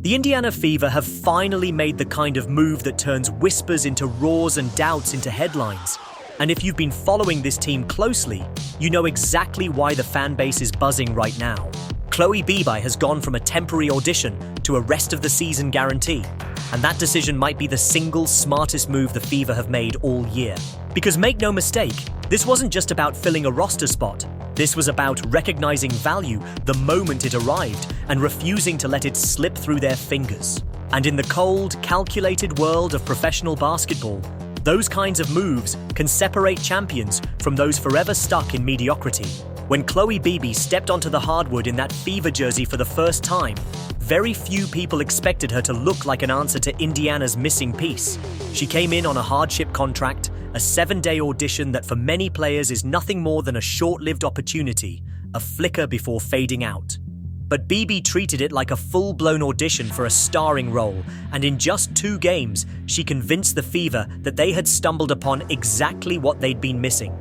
The Indiana Fever have finally made the kind of move that turns whispers into roars and doubts into headlines. And if you've been following this team closely, you know exactly why the fan base is buzzing right now. Chloe Bibby has gone from a temporary audition to a rest of the season guarantee. And that decision might be the single smartest move the Fever have made all year. Because make no mistake, this wasn't just about filling a roster spot. This was about recognizing value the moment it arrived and refusing to let it slip through their fingers. And in the cold, calculated world of professional basketball, those kinds of moves can separate champions from those forever stuck in mediocrity. When Chloe Bibby stepped onto the hardwood in that Fever jersey for the first time, very few people expected her to look like an answer to Indiana's missing piece. She came in on a hardship contract, a 7-day audition that for many players is nothing more than a short-lived opportunity, a flicker before fading out. But Bibby treated it like a full-blown audition for a starring role, and in just 2 games, she convinced the Fever that they had stumbled upon exactly what they'd been missing.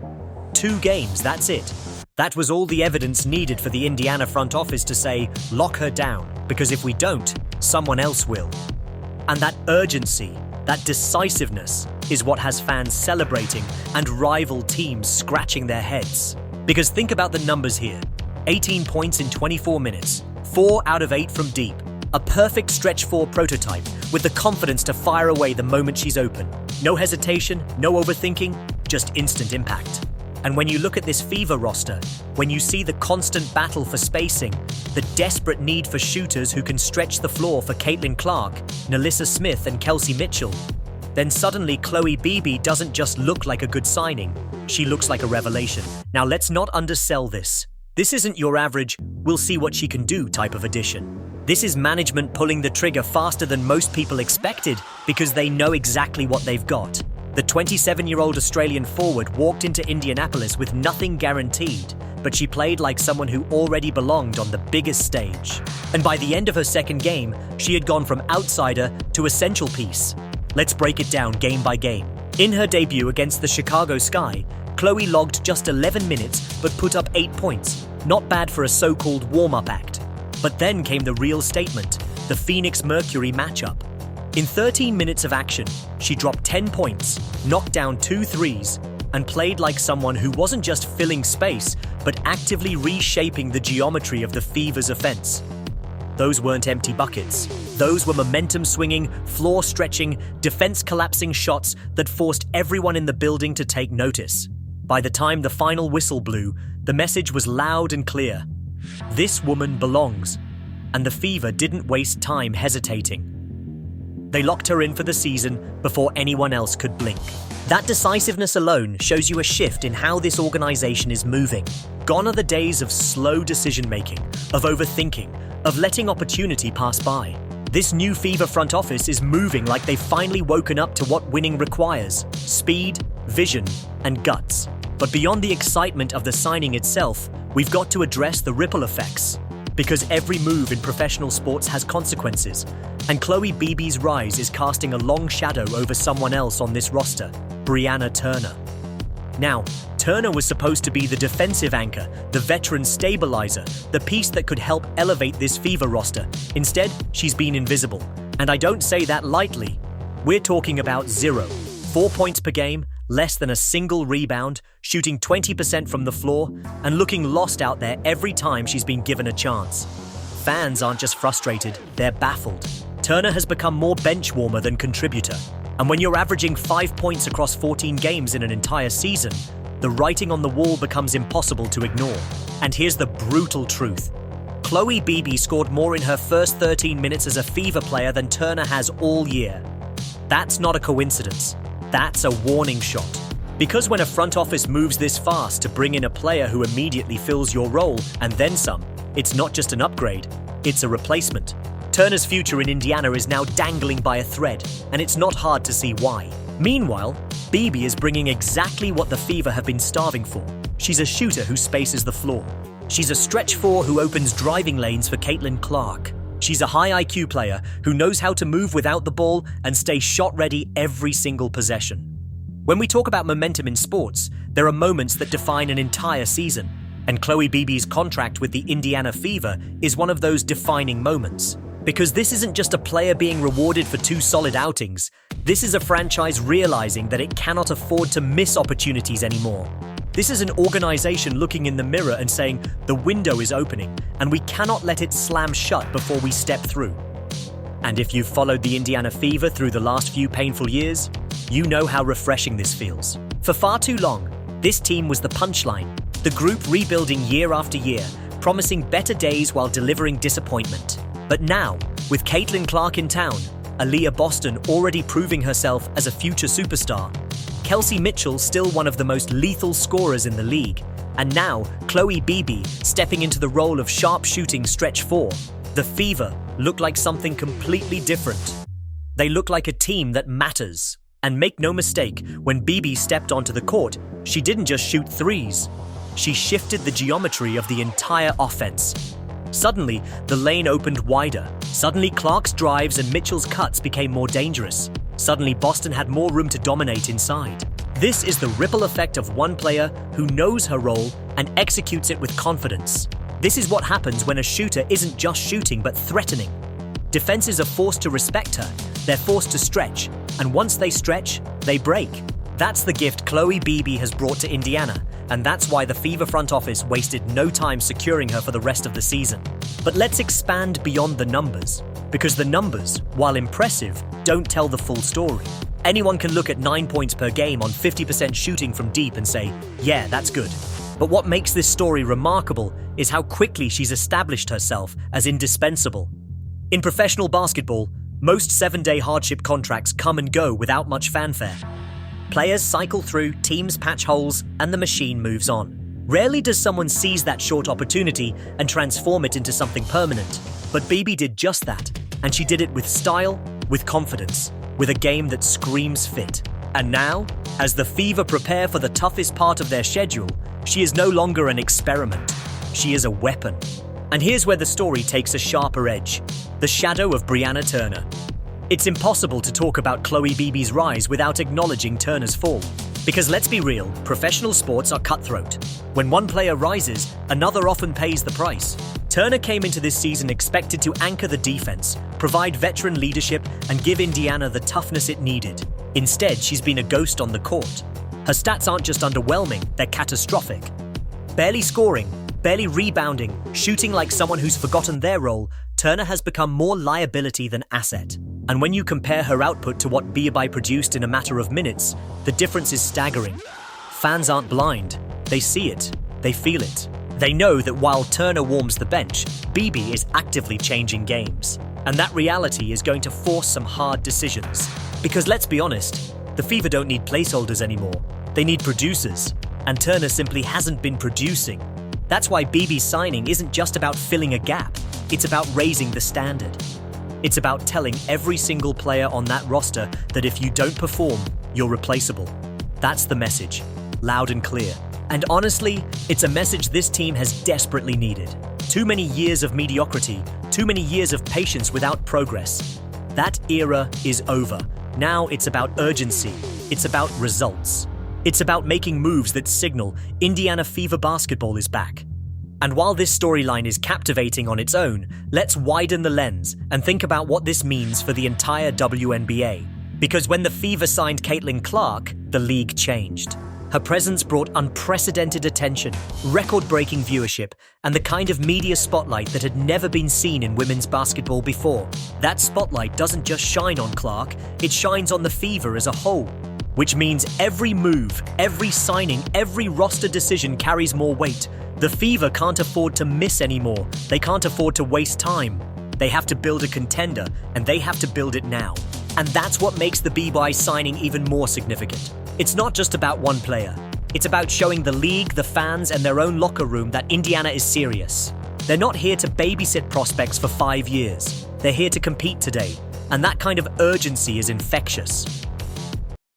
2 games, that's it. That was all the evidence needed for the Indiana front office to say, lock her down, because if we don't, someone else will. And that urgency, that decisiveness, is what has fans celebrating and rival teams scratching their heads. Because think about the numbers here. 18 points in 24 minutes, 4 out of 8 from deep. A perfect stretch 4 prototype with the confidence to fire away the moment she's open. No hesitation, no overthinking, just instant impact. And when you look at this Fever roster, when you see the constant battle for spacing, the desperate need for shooters who can stretch the floor for Caitlin Clark, Nalissa Smith and Kelsey Mitchell, then suddenly Chloe Bibby doesn't just look like a good signing, she looks like a revelation. Now let's not undersell this. This isn't your average, we'll see what she can do type of addition. This is management pulling the trigger faster than most people expected because they know exactly what they've got. The 27-year-old Australian forward walked into Indianapolis with nothing guaranteed, but she played like someone who already belonged on the biggest stage. And by the end of her second game, she had gone from outsider to essential piece. Let's break it down game by game. In her debut against the Chicago Sky, Chloe logged just 11 minutes but put up 8 points. Not bad for a so-called warm-up act. But then came the real statement, the Phoenix Mercury matchup. In 13 minutes of action, she dropped 10 points, knocked down 2 threes, and played like someone who wasn't just filling space, but actively reshaping the geometry of the Fever's offense. Those weren't empty buckets. Those were momentum-swinging, floor-stretching, defense-collapsing shots that forced everyone in the building to take notice. By the time the final whistle blew, the message was loud and clear. This woman belongs, and the Fever didn't waste time hesitating. They locked her in for the season before anyone else could blink. That decisiveness alone shows you a shift in how this organization is moving. Gone are the days of slow decision-making, of overthinking, of letting opportunity pass by. This new Fever front office is moving like they've finally woken up to what winning requires: speed, vision, and guts. But beyond the excitement of the signing itself, we've got to address the ripple effects. Because every move in professional sports has consequences, and Chloe Bibby's rise is casting a long shadow over someone else on this roster, Brianna Turner. Now, Turner was supposed to be the defensive anchor, the veteran stabilizer, the piece that could help elevate this Fever roster. Instead, she's been invisible. And I don't say that lightly. We're talking about 0. 4 points per game, less than a single rebound, shooting 20% from the floor, and looking lost out there every time she's been given a chance. Fans aren't just frustrated, they're baffled. Turner has become more bench warmer than contributor. And when you're averaging 5 points across 14 games in an entire season, the writing on the wall becomes impossible to ignore. And here's the brutal truth. Chloe Bibby scored more in her first 13 minutes as a Fever player than Turner has all year. That's not a coincidence. That's a warning shot. Because when a front office moves this fast to bring in a player who immediately fills your role and then some, it's not just an upgrade, it's a replacement. Turner's future in Indiana is now dangling by a thread, and it's not hard to see why. Meanwhile, Bibby is bringing exactly what the Fever have been starving for. She's a shooter who spaces the floor. She's a stretch 4 who opens driving lanes for Caitlin Clark. She's a high IQ player who knows how to move without the ball and stay shot ready every single possession. When we talk about momentum in sports, there are moments that define an entire season, and Chloe Bibby's contract with the Indiana Fever is one of those defining moments. Because this isn't just a player being rewarded for 2 solid outings. This is a franchise realizing that it cannot afford to miss opportunities anymore. This is an organization looking in the mirror and saying, the window is opening, and we cannot let it slam shut before we step through. And if you've followed the Indiana Fever through the last few painful years, you know how refreshing this feels. For far too long, this team was the punchline, the group rebuilding year after year, promising better days while delivering disappointment. But now, with Caitlin Clark in town, Aaliyah Boston already proving herself as a future superstar, Kelsey Mitchell still one of the most lethal scorers in the league, and now Chloe Bibby stepping into the role of sharp-shooting stretch 4, the Fever look like something completely different. They look like a team that matters. And make no mistake, when Bibby stepped onto the court, she didn't just shoot threes. She shifted the geometry of the entire offense. Suddenly, the lane opened wider. Suddenly, Clark's drives and Mitchell's cuts became more dangerous. Suddenly, Boston had more room to dominate inside. This is the ripple effect of one player who knows her role and executes it with confidence. This is what happens when a shooter isn't just shooting but threatening. Defenses are forced to respect her. They're forced to stretch. And once they stretch, they break. That's the gift Chloe Bibby has brought to Indiana, and that's why the Fever front office wasted no time securing her for the rest of the season. But let's expand beyond the numbers, because the numbers, while impressive, don't tell the full story. Anyone can look at 9 points per game on 50% shooting from deep and say, yeah, that's good. But what makes this story remarkable is how quickly she's established herself as indispensable. In professional basketball, most 7-day hardship contracts come and go without much fanfare. Players cycle through, teams patch holes, and the machine moves on. Rarely does someone seize that short opportunity and transform it into something permanent. But Bibby did just that, and she did it with style, with confidence, with a game that screams fit. And now, as the Fever prepare for the toughest part of their schedule, she is no longer an experiment. She is a weapon. And here's where the story takes a sharper edge. The shadow of Brianna Turner. It's impossible to talk about Chloe Bibby's rise without acknowledging Turner's fall. Because let's be real, professional sports are cutthroat. When one player rises, another often pays the price. Turner came into this season expected to anchor the defense, provide veteran leadership, and give Indiana the toughness it needed. Instead, she's been a ghost on the court. Her stats aren't just underwhelming, they're catastrophic. Barely scoring, barely rebounding, shooting like someone who's forgotten their role, Turner has become more liability than asset. And when you compare her output to what Bibby produced in a matter of minutes, the difference is staggering. Fans aren't blind. They see it. They feel it. They know that while Turner warms the bench, Bibby is actively changing games. And that reality is going to force some hard decisions. Because let's be honest, the Fever don't need placeholders anymore. They need producers. And Turner simply hasn't been producing. That's why Bibby's signing isn't just about filling a gap. It's about raising the standard. It's about telling every single player on that roster that if you don't perform, you're replaceable. That's the message, loud and clear. And honestly, it's a message this team has desperately needed. Too many years of mediocrity, too many years of patience without progress. That era is over. Now it's about urgency. It's about results. It's about making moves that signal Indiana Fever basketball is back. And while this storyline is captivating on its own, let's widen the lens and think about what this means for the entire WNBA. Because when the Fever signed Caitlin Clark, the league changed. Her presence brought unprecedented attention, record-breaking viewership, and the kind of media spotlight that had never been seen in women's basketball before. That spotlight doesn't just shine on Clark, it shines on the Fever as a whole. Which means every move, every signing, every roster decision carries more weight. The Fever can't afford to miss anymore. They can't afford to waste time. They have to build a contender, and they have to build it now. And that's what makes the Bibby signing even more significant. It's not just about one player. It's about showing the league, the fans, and their own locker room that Indiana is serious. They're not here to babysit prospects for 5 years. They're here to compete today. And that kind of urgency is infectious.